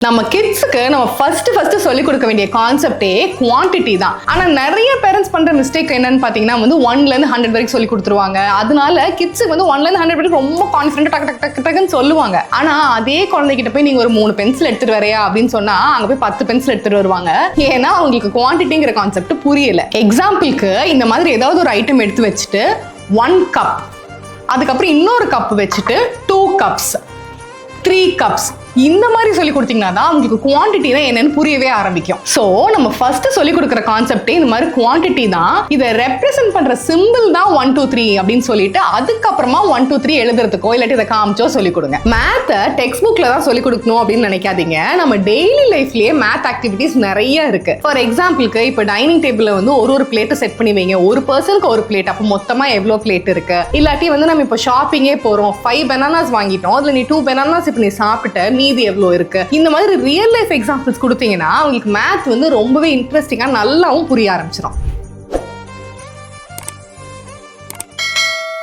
நம்ம கிட்ஸுக்கு நம்ம ஃபர்ஸ்ட் சொல்லி கொடுக்க வேண்டிய கான்செப்டே குவான்டிட்டி தான். ஆனா நிறைய பேரண்ட்ஸ் பண்ற மிஸ்டேக் என்னன்னு பாத்தீங்கன்னா 1 ல இருந்து 100 வரைக்கும் சொல்லி கொடுத்துருவாங்க. அதனால கிட்ஸுக்கு 1 ல இருந்து 100 வரைக்கும் ரொம்ப கான்ஃபிடென்ட்டா டக்குன்னு சொல்லுவாங்க. ஆனா அதே குழந்தைகிட்ட போய் நீங்க ஒரு 3 பென்சில் எடுத்துட்டு வரையா அப்படின்னு சொன்னா அங்க போய் 10 பென்சில் எடுத்துட்டு வருவாங்க. ஏன்னா அவங்களுக்கு குவான்டிட்டிங்கிற கான்செப்ட் புரியல. எக்ஸாம்பிளுக்கு இந்த மாதிரி ஏதாவது ஒரு ஐட்டம் எடுத்து வச்சுட்டு 1 கப், அதுக்கப்புறம் இன்னொரு கப் வச்சுட்டு 2 கப்ஸ், 3 கப்ஸ், இந்த மாதிரி சொல்லி கொடுத்தீங்கன்னா தான் உங்களுக்கு குவான்டிட்டி தான் என்னன்னு புரியவே ஆரம்பிக்கும். ஸோ நம்ம ஃபர்ஸ்ட் சொல்லி கொடுக்குற கான்செப்டே இந்த மாதிரி குவான்டிட்டி தான். இதை ரெப்ரசென்ட் பண்ற சிம்பிள் தான் 1 2 3 அப்படின்னு சொல்லிட்டு அதுக்கப்புறமா 1 2 3 எழுதுறதுக்கோ இல்லாட்டி இதை காமிச்சோ சொல்லி கொடுங்க. மேத்தை டெக்ஸ்ட் புக்ல தான் சொல்லி கொடுக்கணும் அப்படின்னு நினைக்காதீங்க. நம்ம டெய்லி லைஃப்லயே மேத் ஆக்டிவிட்டிஸ் நிறைய இருக்கு. ஃபார் எக்ஸாம்பிளுக்கு இப்போ டைனிங் டேபிள்ல ஒரு பிளேட்டை செட் பண்ணி வைங்க. ஒரு பர்சனுக்கு ஒரு பிளேட், அப்போ மொத்தமா எவ்வளோ பிளேட் இருக்கு. இல்லாட்டி நம்ம இப்போ ஷாப்பிங்கே போறோம், 5 பனானாஸ் வாங்கிட்டோம், அதுல நீ 2 பனானாஸ் இப்போ நீ சாப்பிட்ட, மீதி எவ்வளவு இருக்கு. இந்த மாதிரி ரியல் லைஃப் எக்ஸாம்பிள்ஸ் கொடுத்தீங்கன்னா உங்களுக்கு மேத் ரொம்பவே இன்ட்ரெஸ்டிங்கா நல்லாவும் புரிய ஆரம்பிச்சிடும்.